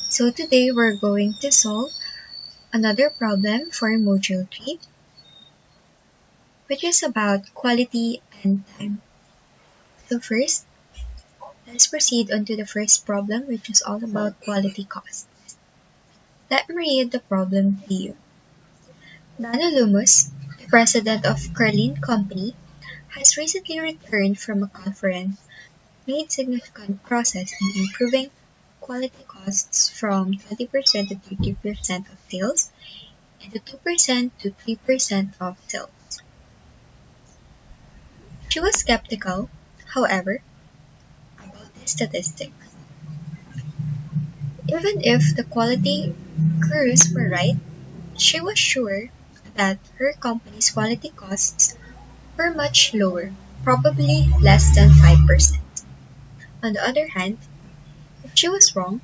So today we're going to solve another problem for Module 3, which is about quality and time. So first, let's proceed on to the first problem, which is all about quality cost. Let me read the problem to you. Dano Lumos, the president of Carlin Company, has recently returned from a conference made significant progress in improving quality costs from 20% to 30% of sales and to 2% to 3% of sales. She was skeptical, however, about the statistics. Even if the quality gurus were right, she was sure that her company's quality costs were much lower, probably less than 5%. On the other hand, if she was wrong,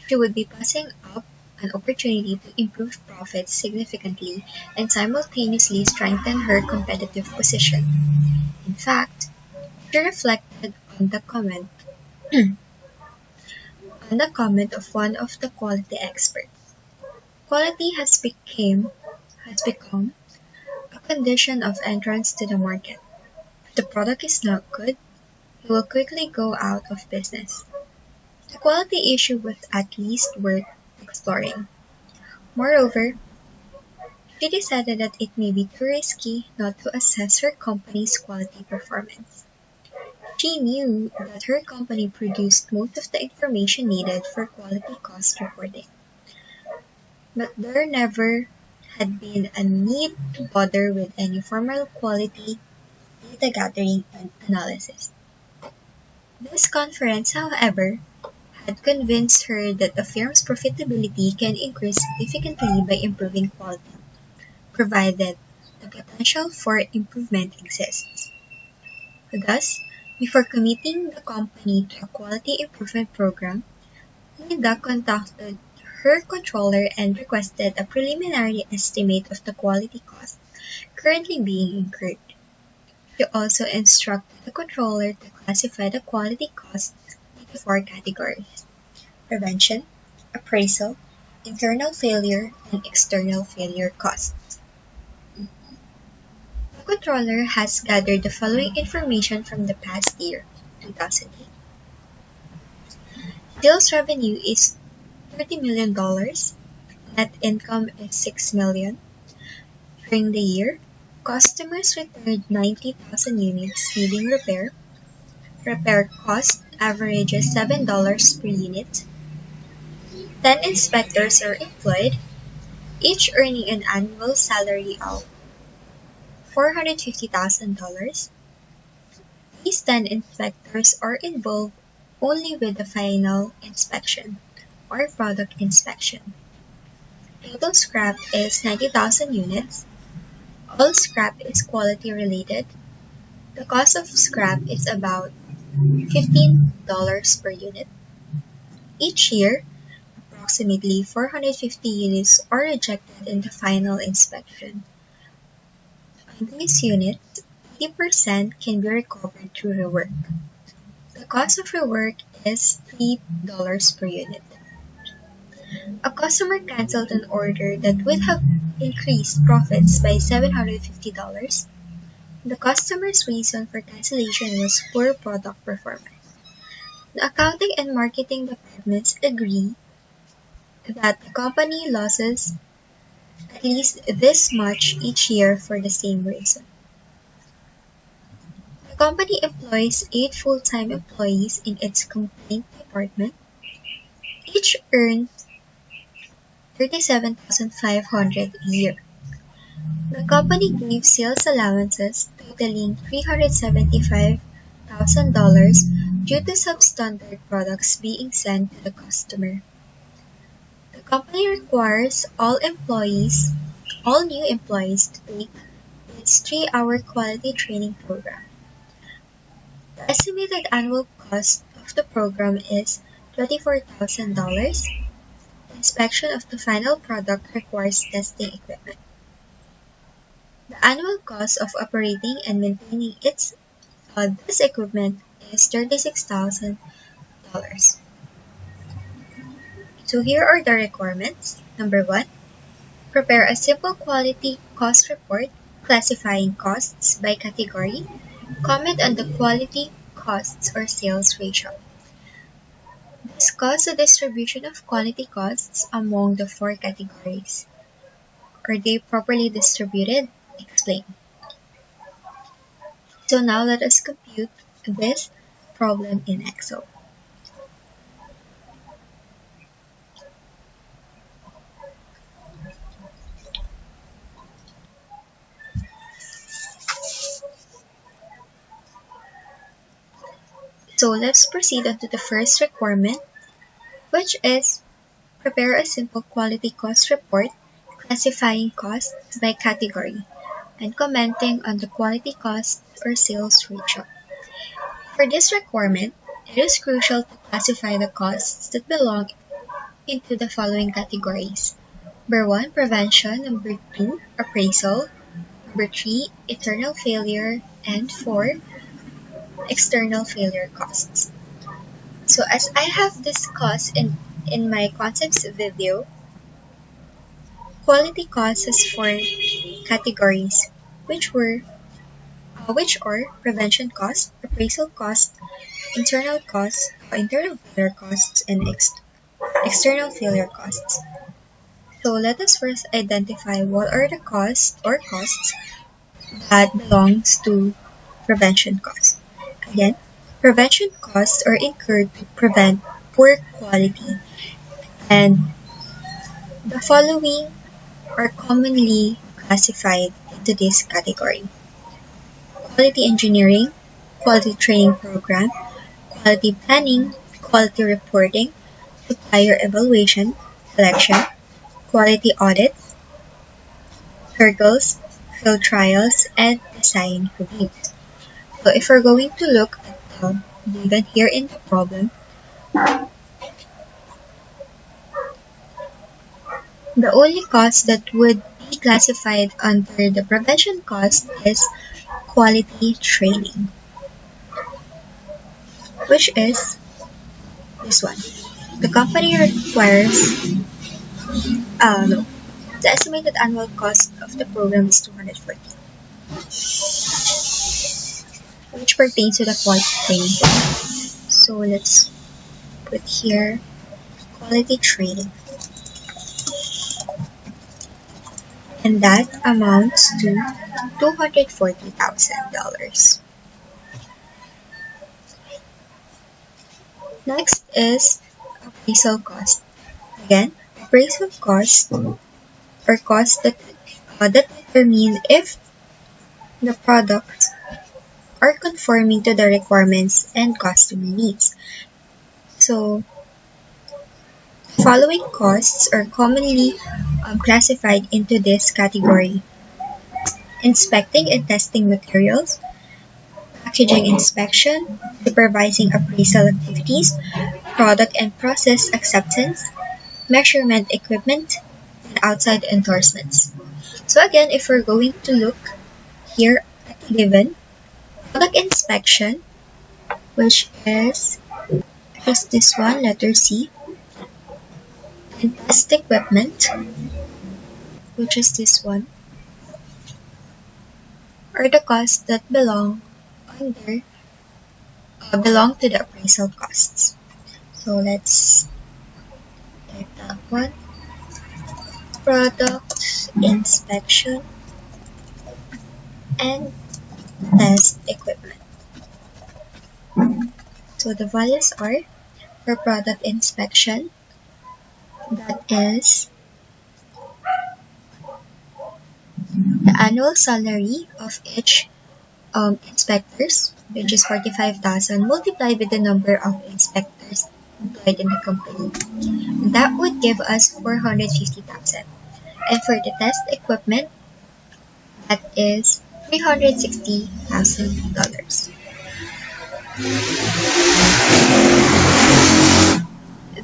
she would be passing up an opportunity to improve profits significantly and simultaneously strengthen her competitive position. In fact, she reflected on the comment of one of the quality experts. Quality has become a condition of entrance to the market. If the product is not good, it will quickly go out of business. The quality issue was at least worth exploring. Moreover, she decided that it may be too risky not to assess her company's quality performance. She knew that her company produced most of the information needed for quality cost reporting, but there never had been a need to bother with any formal quality data gathering and analysis. This conference, however, had convinced her that a firm's profitability can increase significantly by improving quality, provided the potential for improvement exists. Thus, before committing the company to a quality improvement program, Linda contacted her controller and requested a preliminary estimate of the quality costs currently being incurred. She also instructed the controller to classify the quality costs into four categories: prevention, appraisal, internal failure, and external failure costs. The controller has gathered the following information from the past year, 2008. Sales revenue is $30 million. Net income is $6 million. During the year, customers returned 90,000 units needing repair. Repair cost averages $7 per unit. 10 inspectors are employed, each earning an annual salary of $450,000. These 10 inspectors are involved only with the final inspection or product inspection. Total scrap is 90,000 units. All scrap is quality related. The cost of scrap is about $15 per unit. Each year, approximately 450 units are rejected in the final inspection. On these units, 80% can be recovered through rework. The cost of rework is $3 per unit. A customer canceled an order that would have increased profits by $750. The customer's reason for cancellation was poor product performance. The accounting and marketing departments agree that the company loses at least this much each year for the same reason. The company employs 8 full-time employees in its complaint department. Each earns $37,500 a year. The company gave sales allowances totaling $375,000 due to substandard products being sent to the customer. The company requires all new employees to take its 3-hour quality training program. The estimated annual cost of the program is $24,000. Inspection of the final product requires testing equipment. The annual cost of operating and maintaining this equipment is $36,000. So here are the requirements. Number 1, prepare a simple quality cost report classifying costs by category. Comment on the quality, costs, or sales ratio. Discuss the distribution of quality costs among the 4 categories. Are they properly distributed? Explain. So now let us compute this problem in Excel. So let's proceed on to the first requirement, which is prepare a simple quality cost report classifying costs by category and commenting on the quality cost or sales ratio. For this requirement, it is crucial to classify the costs that belong into the following categories. Number 1, prevention. Number 2, appraisal. Number 3, internal failure. And 4, external failure costs. So as I have discussed in my concepts video, quality costs has 4 categories, which are prevention costs, appraisal costs, internal failure costs, and external failure costs. So let us first identify what are the costs that belongs to prevention costs. Again, prevention costs are incurred to prevent poor quality, and the following are commonly classified into this category: quality engineering, quality training program, quality planning, quality reporting, supplier evaluation, selection, quality audits, hurdles, field trials, and design reviews. So if we're going to look at the given here in the problem, the only cost that would be classified under the prevention cost is quality training, which is this one. The company requires, no, the estimated annual cost of the program is 240, which pertains to the quality training program. So let's put here quality training, and that amounts to $240,000. Next is appraisal cost. Again, appraisal cost or costs that determine if the products are conforming to the requirements and customer needs. So, following costs are commonly classified into this category: inspecting and testing materials, packaging inspection, supervising appraisal activities, product and process acceptance, measurement equipment, and outside endorsements. So again, if we're going to look here at the given, product inspection, which is just this one, letter C, and test equipment, which is this one, are the costs that under belong to the appraisal costs. So let's get that one. Product inspection and test equipment. So the values are for product inspection, that is the annual salary of each inspectors, which is 45,000, multiplied with the number of inspectors employed in the company. That would give us 450,000. And for the test equipment, that is $360,000.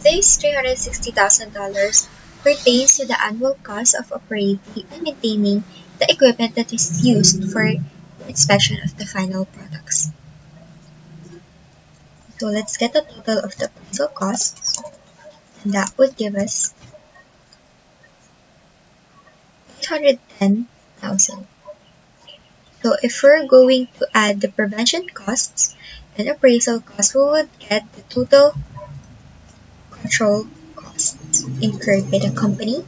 This $360,000 pertains to the annual cost of operating and maintaining the equipment that is used for the inspection of the final products. So let's get the total of the appraisal costs. and that would give us 810,000. So if we're going to add the prevention costs and appraisal costs, we would get the total control costs incurred by the company,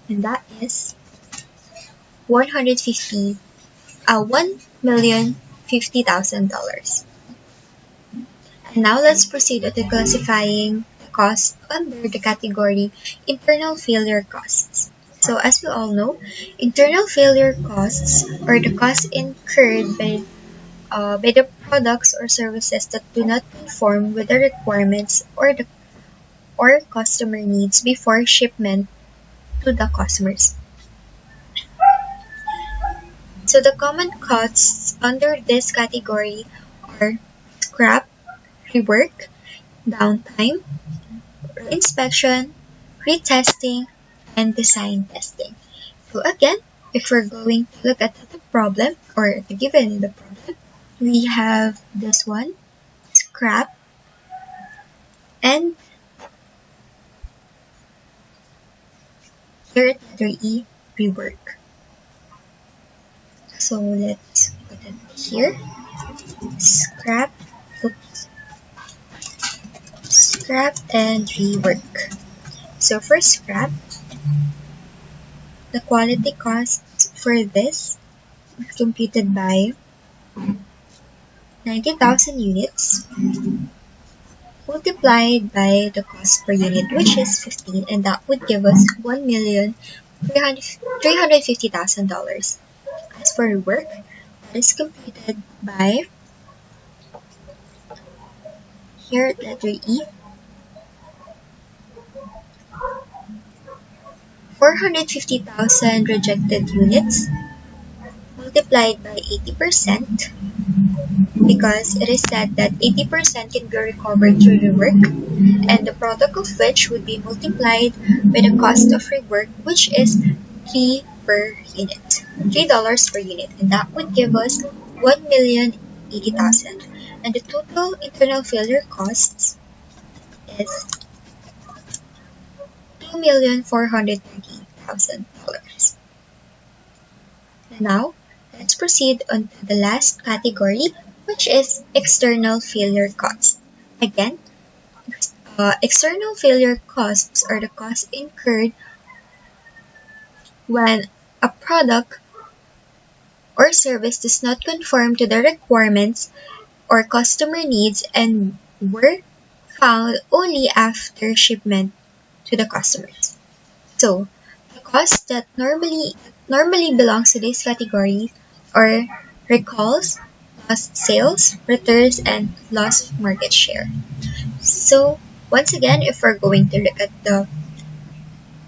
and that is 1,050,000. And now let's proceed with the classifying the cost under the category internal failure costs. So as we all know, internal failure costs are the costs incurred by the products or services that do not conform with the requirements or customer needs before shipment to the customers. So the common costs under this category are scrap, rework, downtime, inspection, retesting, and design testing. So again, if we're going to look at the problem or given the problem, we have this one, scrap, and here at letter E, rework. So let's put it here, scrap, oops, scrap and rework. So for scrap, the quality costs for this is computed by 90,000 units multiplied by the cost per unit, which is 15, and that would give us $1,350,000. As for rework, that is computed by, here at letter E, 450,000 rejected units multiplied by 80%, because it is said that 80% can be recovered through rework, and the product of which would be multiplied by the cost of rework, which is $3 per unit, and that would give us 1,080,000. And the total internal failure costs is $2,430,000. Now, let's proceed on to the last category, which is external failure costs. Again, external failure costs are the costs incurred when a product or service does not conform to the requirements or customer needs and were found only after shipment to the customers. So, the costs that normally belongs to this category are recalls, lost sales, returns, and lost market share. So, once again, if we're going to look at the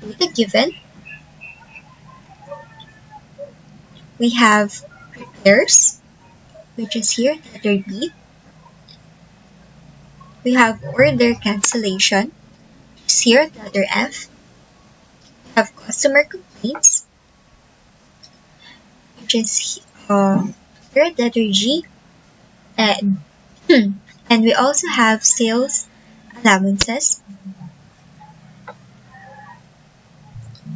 data given, we have repairs, which is here, letter B. We have order cancellation, which is here, letter F. We have customer complaints, which is here, letter G. And, and we also have sales allowances,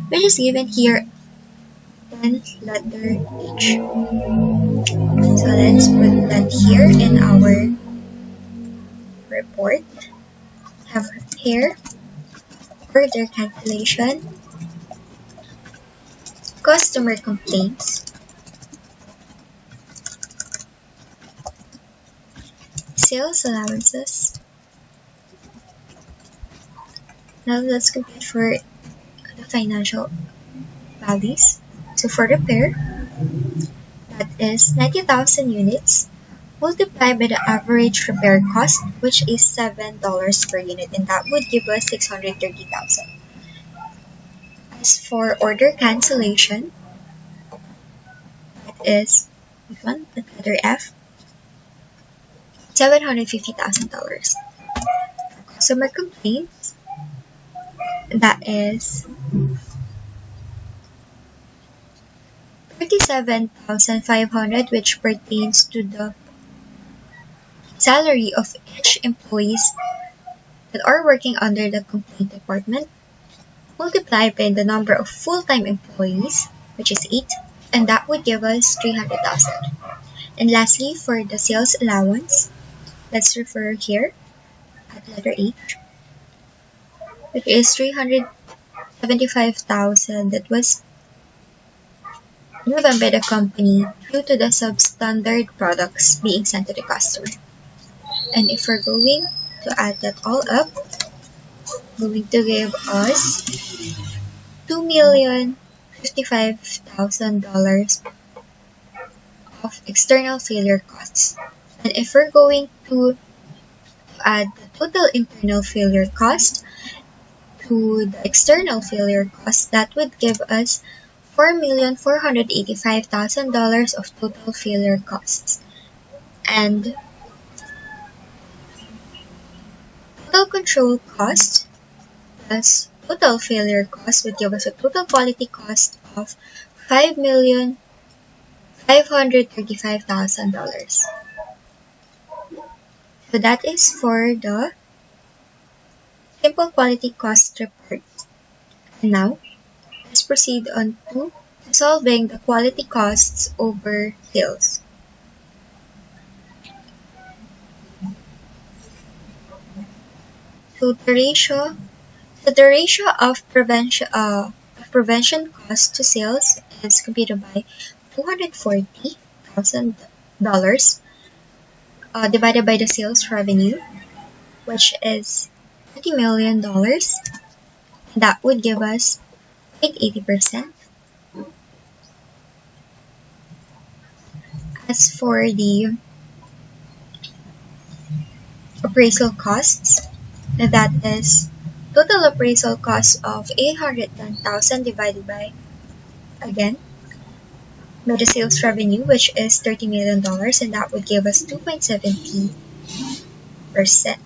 which is given here in letter H. So let's put that here in our report. Have here order cancellation, customer complaints, sales allowances. Now let's compute for the financial values. So for repair, that is 90,000 units multiplied by the average repair cost, which is $7 per unit, and that would give us 630,000. As for order cancellation, that is this one, the letter F, $750,000. For customer complaints, that is 37,500, which pertains to the salary of each employees that are working under the complaint department, multiplied by the number of full-time employees, which is 8, and that would give us 300,000. And lastly, for the sales allowance, let's refer here at letter H, which is 375,000 that was driven by the company due to the substandard products being sent to the customer. And if we're going to add that all up, going to give us $2,055,000 of external failure costs. And if we're going to add the total internal failure cost to the external failure cost, that would give us $4,485,000 of total failure costs. And total control cost plus total failure cost would give us a total quality cost of $5,535,000. So that is for the simple quality cost report. And now, let's proceed on to solving the quality costs over sales. So the ratio of prevention cost to sales is computed by $240,000 divided by the sales revenue, which is $30 million. That would give us 80%. As for the appraisal costs, that is total appraisal cost of 810,000 divided by, again, by the sales revenue, which is $30 million, and that would give us 2.70%.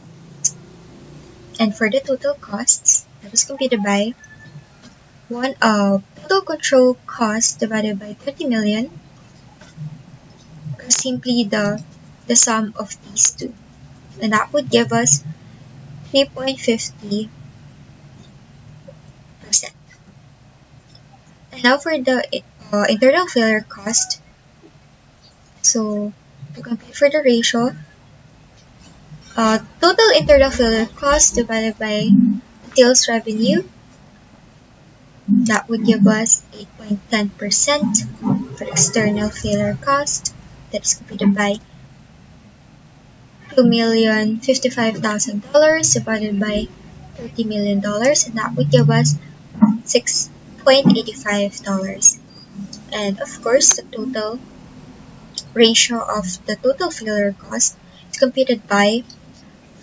And for the total costs, that was computed by total control cost divided by 30 million, simply the sum of these two, and that would give us 3.50%. And now for the internal failure cost. So to compute for the ratio, total internal failure cost divided by sales revenue, that would give us 8.10% for external failure cost. That's computed by $2,055,000 divided by $30 million, and that would give us $6.85. And of course, the total ratio of the total failure cost is computed by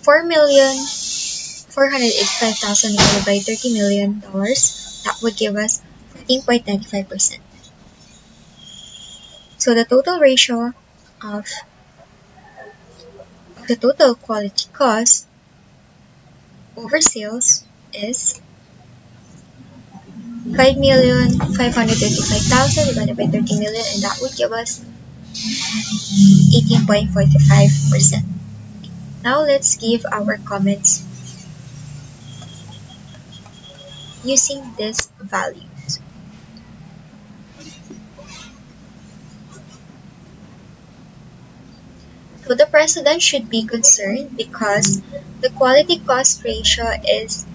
4,485,000 divided by $30 million. That would give us 14.95%. So the total ratio of the total quality cost over sales is 5,535,000 divided by 30 million, and that would give us 18.45%. Now let's give our comments using these values. So the president should be concerned because the quality cost ratio is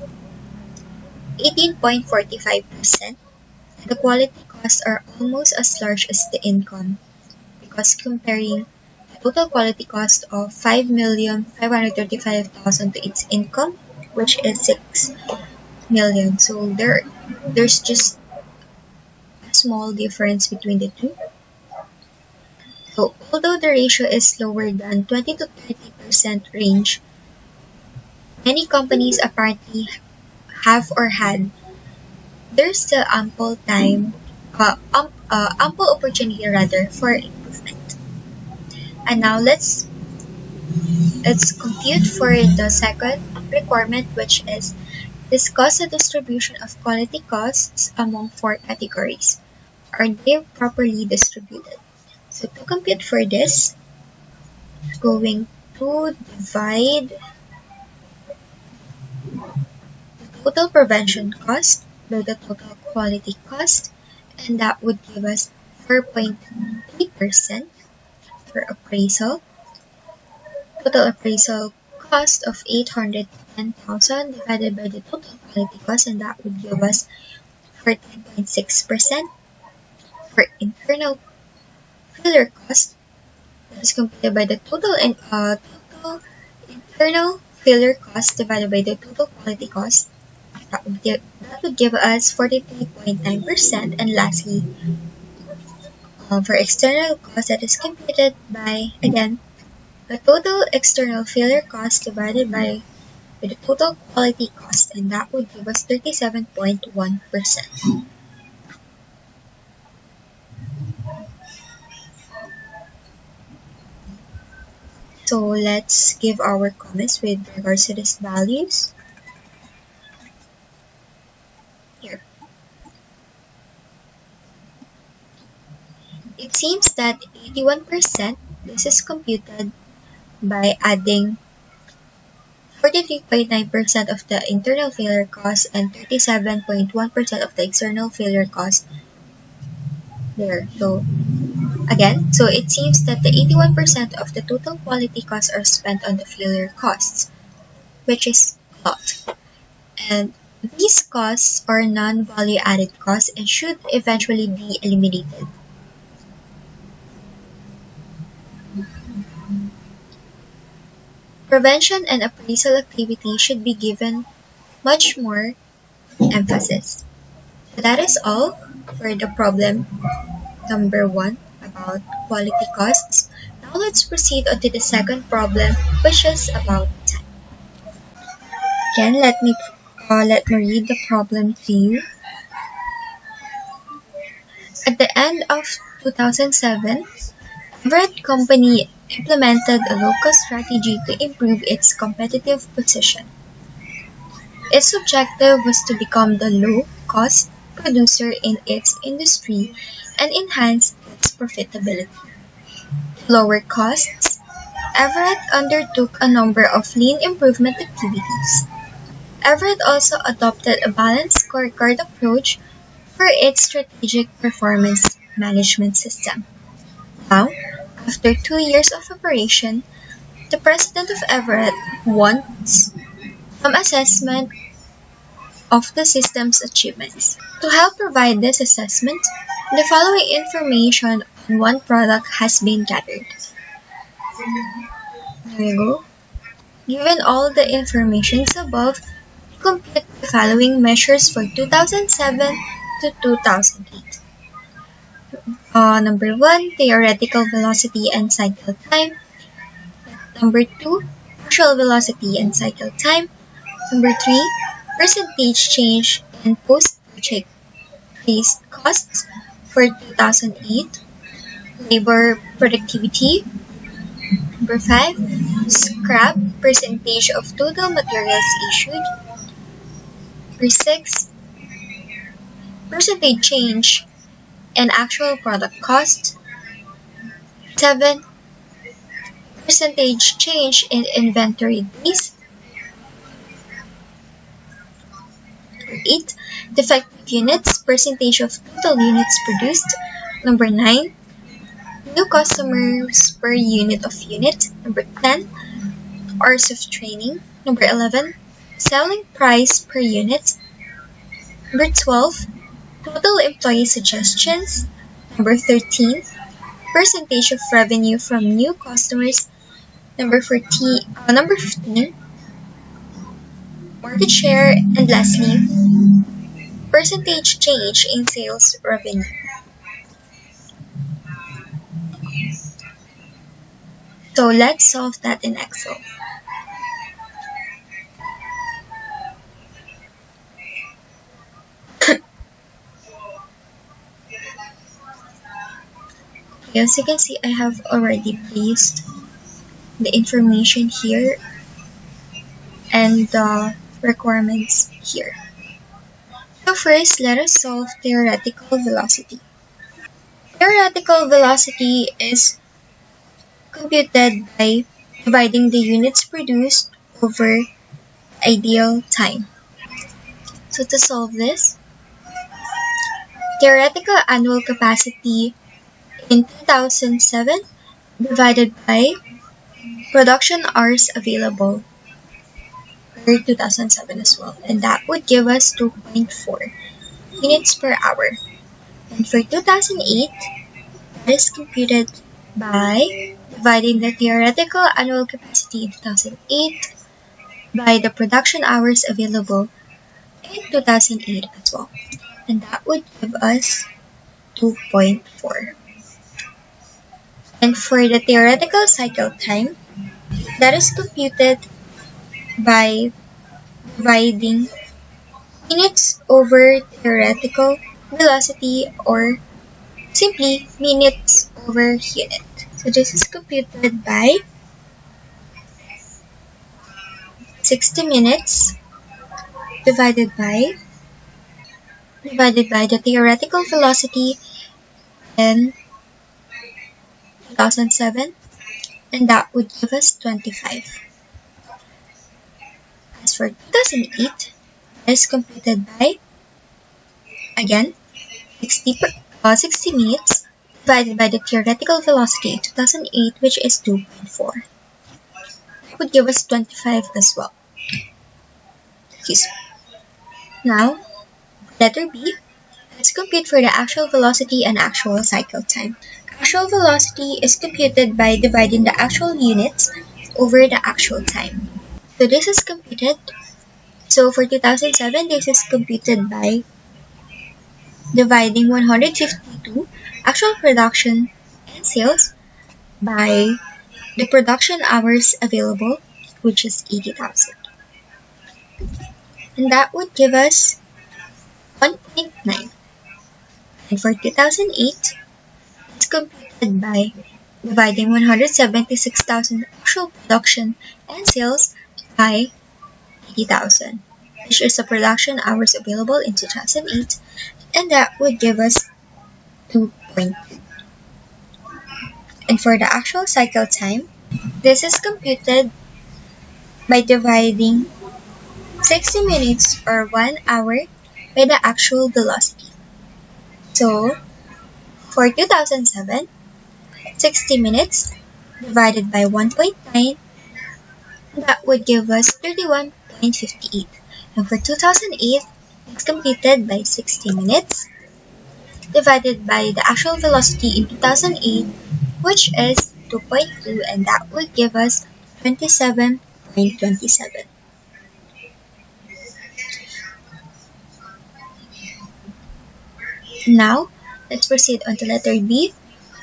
18.45%. The quality costs are almost as large as the income, because comparing the total quality cost of 5,535,000 to its income, which is 6 million. So there's just a small difference between the two. So although the ratio is lower than 20 to 30% range, many companies apparently have or had, there's still ample opportunity rather for improvement. And now let's compute for the second requirement, which is discuss the distribution of quality costs among 4 categories. Are they properly distributed? So to compute for this, going to divide total prevention cost by the total quality cost, and that would give us 4.3% for appraisal. Total appraisal cost of 810,000 divided by the total quality cost, and that would give us 14.6% for internal failure cost. That is computed by the total internal failure cost divided by the total quality cost. That would give us 43.9%. And lastly, for external cost, that is computed by, again, the total external failure cost divided by the total quality cost, and that would give us 37.1%. So let's give our comments with regards to these values. Here, it seems that 81%, this is computed by adding 43.9% of the internal failure cost and 37.1% of the external failure cost there. So it seems that the 81% of the total quality costs are spent on the failure costs, which is a lot. And these costs are non-value added costs and should eventually be eliminated. Prevention and appraisal activity should be given much more emphasis. So that is all for the problem number 1 about quality costs. Now let's proceed on to the second problem, which is about time. Again, let me read the problem to you. At the end of 2007, Everett Company implemented a low-cost strategy to improve its competitive position. Its objective was to become the low-cost producer in its industry and enhance its profitability. To lower costs, Everett undertook a number of lean improvement activities. Everett also adopted a balanced scorecard approach for its strategic performance management system. Now, after 2 years of operation, the president of Everett wants some assessment of the system's achievements. To help provide this assessment, the following information on one product has been gathered. There you go. Given all the information above, compute the following measures for 2007 to 2008. Number 1, theoretical velocity and cycle time. Number 2, actual velocity and cycle time. Number 3, percentage change in post-purchase costs for 2008. Labor productivity. Number 5, scrap percentage of total materials issued. Number 6, percentage change in actual product cost. 7, percentage change in inventory days. 8, defective units, percentage of total units produced. Number 9, new customers per unit of unit. Number 10, hours of training. Number 11, selling price per unit. Number 12, total employee suggestions. Number 13, percentage of revenue from new customers. Number 15, market share. And lastly, percentage change in sales revenue. So let's solve that in Excel. As you can see, I have already placed the information here and the requirements here. So first, let us solve theoretical velocity. Theoretical velocity is computed by dividing the units produced over ideal time. So to solve this, theoretical annual capacity in 2007 divided by production hours available for 2007 as well. And that would give us 2.4 units per hour. And for 2008, that is computed by dividing the theoretical annual capacity in 2008 by the production hours available in 2008 as well. And that would give us 2.4. And for the theoretical cycle time, that is computed by dividing minutes over theoretical velocity, or simply minutes over unit. So this is computed by 60 minutes divided by the theoretical velocity in 2007, and that would give us 25. As for 2008, that is computed by, again, 60 minutes divided by the theoretical velocity in 2008, which is 2.4. That would give us 25 as well. Excuse me. Now, letter B, let's compute for the actual velocity and actual cycle time. Actual velocity is computed by dividing the actual units over the actual time. So this is computed. So for 2007, this is computed by dividing 152 actual production and sales by the production hours available, which is 80,000. And that would give us 1.9. And for 2008, it's computed by dividing 176,000 actual production and sales by 80,000, which is the production hours available in 2008, and that would give us 2.2. And for the actual cycle time, this is computed by dividing 60 minutes or 1 hour by the actual velocity. So, for 2007, 60 minutes divided by 1.9, that would give us 31.58. And for 2008, it's completed by 60 minutes divided by the actual velocity in 2008, which is 2.2, and that would give us 27.27. Now, let's proceed on to letter B,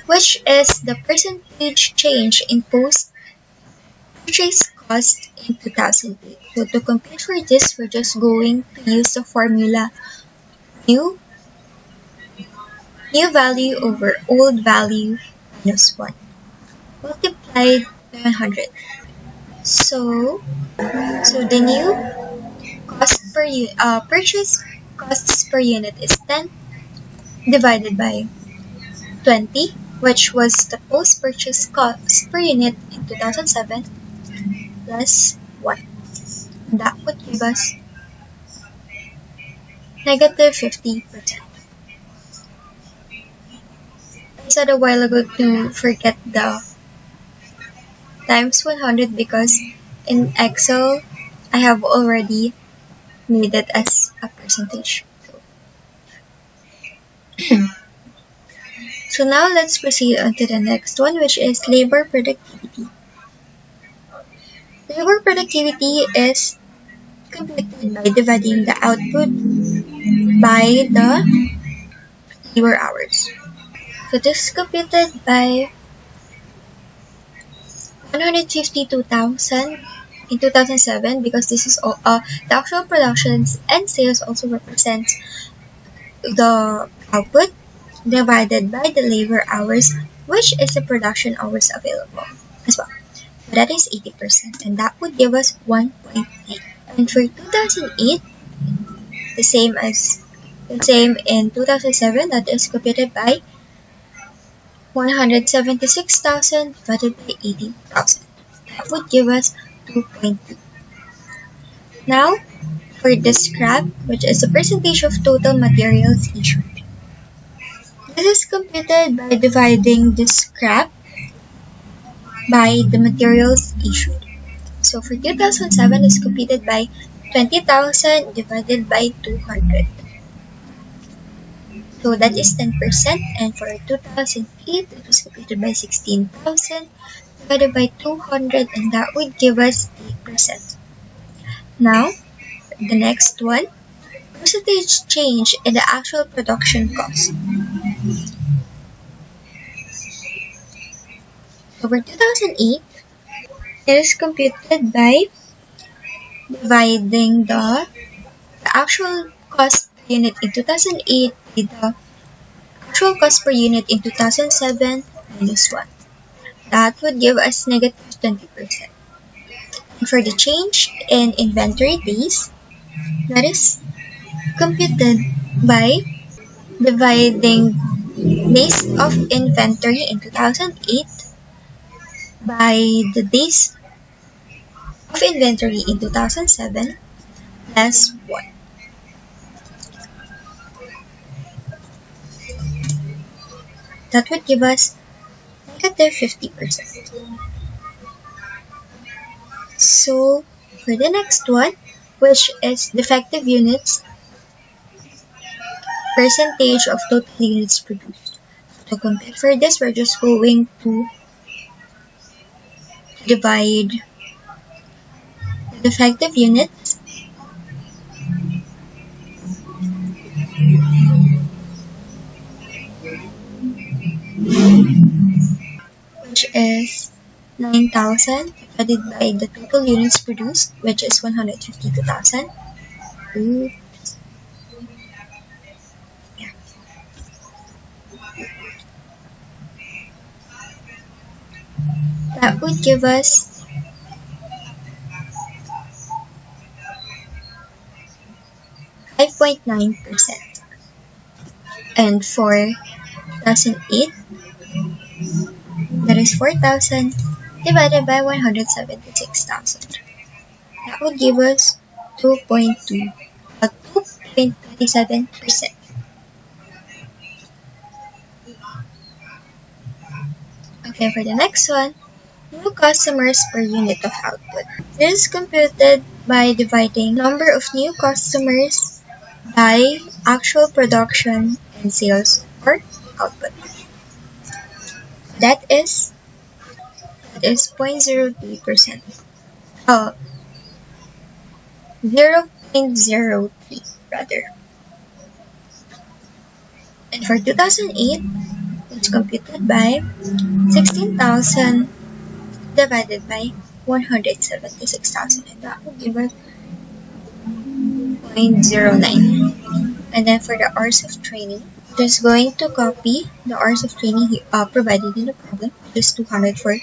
which is the percentage change in post-purchase cost in 2008. So to compute for this, we're just going to use the formula new value over old value minus 1 multiplied by 100. So the new purchase costs per unit is 10 divided by 20, which was the post-purchase cost per unit in 2007, plus 1. And that would give us negative 50%. I said a while ago to forget the times 100 because in Excel, I have already made it as a percentage. So now let's proceed on to the next one, which is labor productivity. Labor productivity is computed by dividing the output by the labor hours. So this is computed by 152,000 in 2007, because this is all, the actual productions and sales also represent the output divided by the labor hours, which is the production hours available as well. So that is 80%, and that would give us 1.8. And for 2008, the same in 2007, that is computed by 176,000 divided by 80,000. That would give us 2.2. Now, for the scrap, which is the percentage of total materials issued. This is computed by dividing the scrap by the materials issued. So for 2007, it's computed by 20,000 divided by 200. So that is 10%. And for 2008, it was computed by 16,000 divided by 200, and that would give us 8%. Now, the next one, percentage change in the actual production cost. So for 2008, it is computed by dividing the actual cost per unit in 2008 by the actual cost per unit in 2007 minus 1. That would give us negative 20%. And for the change in inventory days, that is computed by dividing days of inventory in 2008 by the days of inventory in 2007 plus 1. That would give us negative 50%. So for the next one, which is defective units, percentage of total units produced. So to compute for this, we're just going to divide the defective units which is 9,000 divided by the total units produced, which is 152,000. That would give us 5.9%. And for 2008, that is 4,000 divided by 176,000. That would give us 2.27%. Okay, for the next one, new customers per unit of output. This is computed by dividing number of new customers by actual production and sales or output. That is 0.03%. 0.03 rather. And for 2008, it's computed by 16,000 divided by 176,000, and that will give us 0.09. And then for the hours of training, just going to copy the hours of training provided in the problem, which is 200 for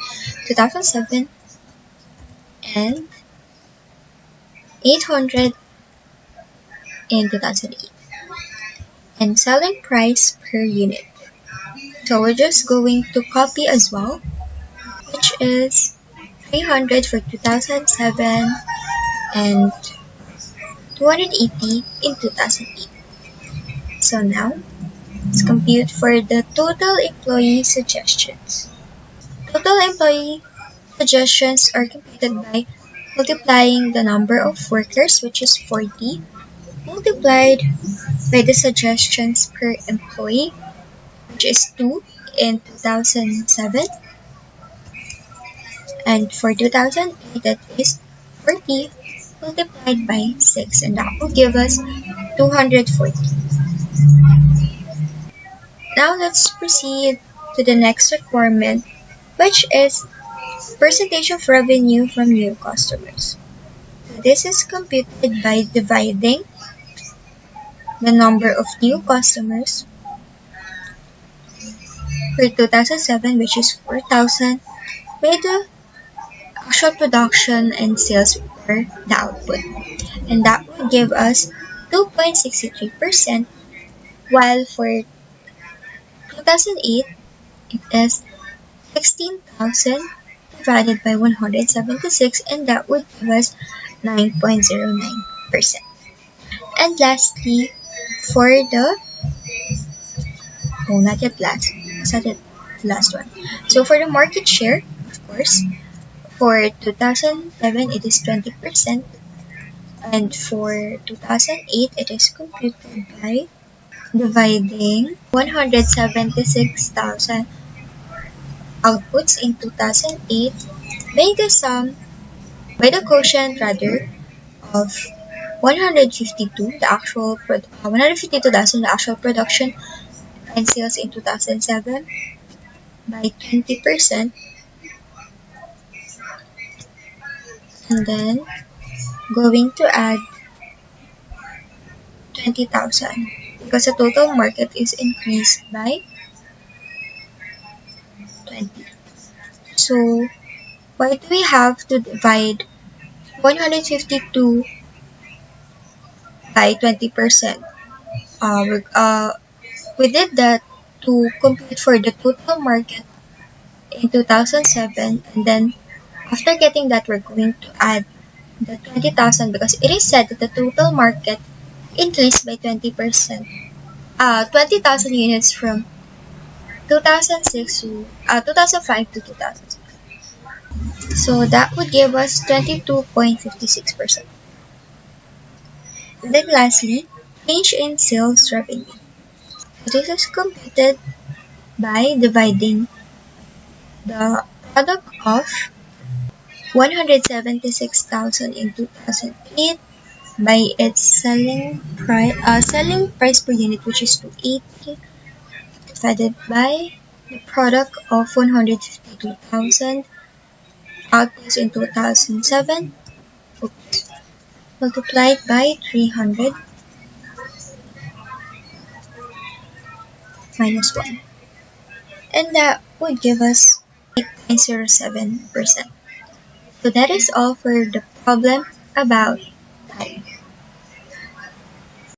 2007 and 800 in 2008. And selling price per unit. So we're just going to copy as well, which is 300 for 2007 and 280 in 2008. So now, let's compute for the total employee suggestions. Total employee suggestions are computed by multiplying the number of workers, which is 40, multiplied by the suggestions per employee, which is 2 in 2007, and for 2008, that is 40 multiplied by 6, and that will give us 240. Now let's proceed to the next requirement, which is percentage of revenue from new customers. So this is computed by dividing the number of new customers for 2007, which is 4,000, by the actual production and sales for the output. And that would give us 2.63%, while for 2008, it is 16,000 divided by 176, and that would give us 9.09%. And lastly, for the, oh, not yet last, is that it? The last one. So for the market share, of course, for 2007 it is 20%, and for 2008 it is computed by dividing 176,000 outputs in 2008 by the sum, by the quotient rather, of 152, the 152,000, the actual production and sales in 2007, by 20%, and then going to add 20,000 because the total market is increased by 20. So why do we have to divide 152 by 20%? We did that to compute for the total market in 2007, and then after getting that, we're going to add the 20,000 because it is said that the total market increased by 20%. 20,000 units from 2005 to 2006. So that would give us 22.56%. And then lastly, change in sales revenue. This is computed by dividing the product of 176,000 in 2008 by its selling price per unit, which is 280, divided by the product of 152,000 outputs in 2007, multiplied by 300 minus 1. And that would give us 8.07%. So that is all for the problem about